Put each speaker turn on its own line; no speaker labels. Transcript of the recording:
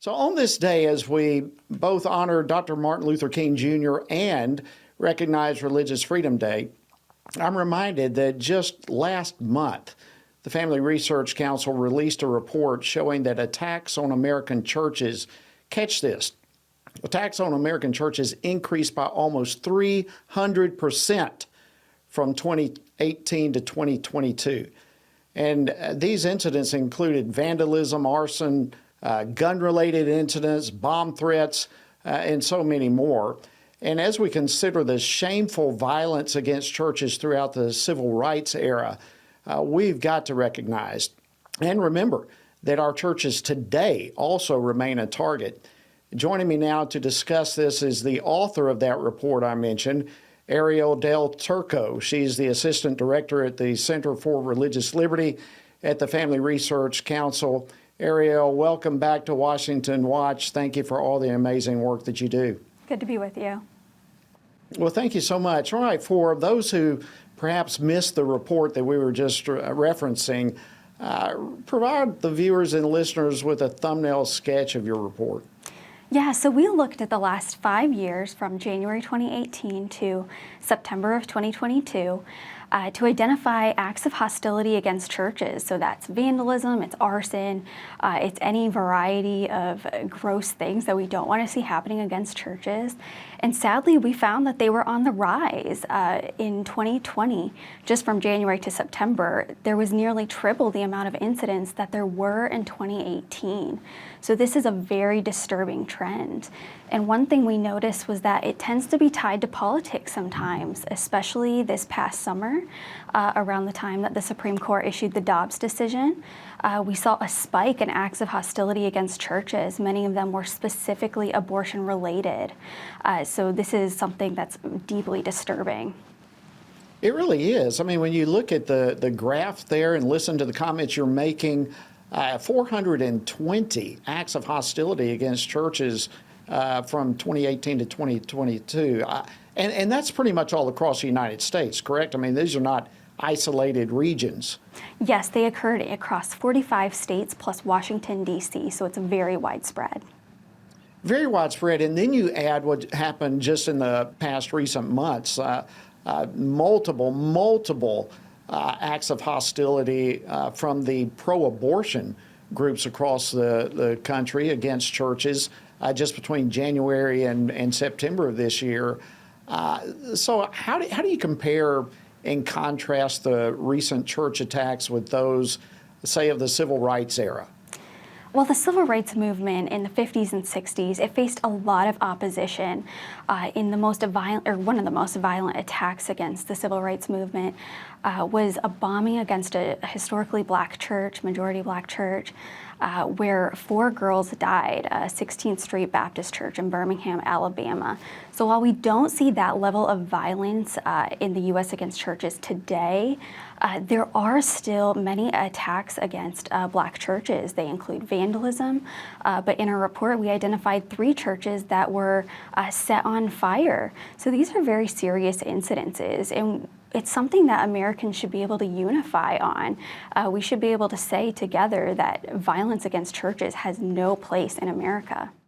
So on this day, as we both honor Dr. Martin Luther King Jr. and recognize Religious Freedom Day, I'm reminded that just last month, the Family Research Council released a report showing that attacks on American churches, catch this, attacks on American churches increased by almost 300% from 2018 to 2022. And these incidents included vandalism, arson, gun-related incidents, bomb threats, and so many more. And as we consider the shameful violence against churches throughout the civil rights era, we've got to recognize and remember that our churches today also remain a target. Joining me now to discuss this is the author of that report I mentioned, Arielle Del Turco. She's the Assistant Director at the Center for Religious Liberty at the Family Research Council. Arielle, welcome back to Washington Watch. Thank you for all the amazing work that you do.
Good to be with you.
Well, thank you so much. All right, for those who perhaps missed the report that we were just referencing, provide the viewers and listeners with a thumbnail sketch of your report.
Yeah, so we looked at the last 5 years from January 2018 to September of 2022 to identify acts of hostility against churches. So that's vandalism, it's arson, it's any variety of gross things that we don't want to see happening against churches. And sadly, we found that they were on the rise. In 2020, just from January to September, there was nearly triple the amount of incidents that there were in 2018. So this is a very disturbing trend. And one thing we noticed was that it tends to be tied to politics sometimes, especially this past summer, around the time that the Supreme Court issued the Dobbs decision. We saw a spike in acts of hostility against churches. Many of them were specifically abortion related. So this is something that's deeply disturbing.
It really is. I mean, when you look at the graph there and listen to the comments you're making, 420 acts of hostility against churches from 2018 to 2022. And that's pretty much all across the United States, correct? I mean, these are not isolated regions.
Yes, they occurred across 45 states plus Washington, D.C., so it's very widespread.
Very widespread. And then you add what happened just in the past recent months, multiple acts of hostility from the pro-abortion groups across the country against churches just between January and September of this year. So how do you compare and contrast the recent church attacks with those, say, of the civil rights era?
Well, the civil rights movement in the 50s and 60s, it faced a lot of opposition. In the most violent, or one of the most violent attacks against the civil rights movement was a bombing against a historically black church, majority black church, where 4 girls died, 16th Street Baptist Church in Birmingham, Alabama. So while we don't see that level of violence in the U.S. against churches today, there are still many attacks against black churches. They include vandalism, but in our report we identified 3 churches that were set on fire. So these are very serious incidences, and it's something that Americans should be able to unify on. We should be able to say together that violence against churches has no place in America.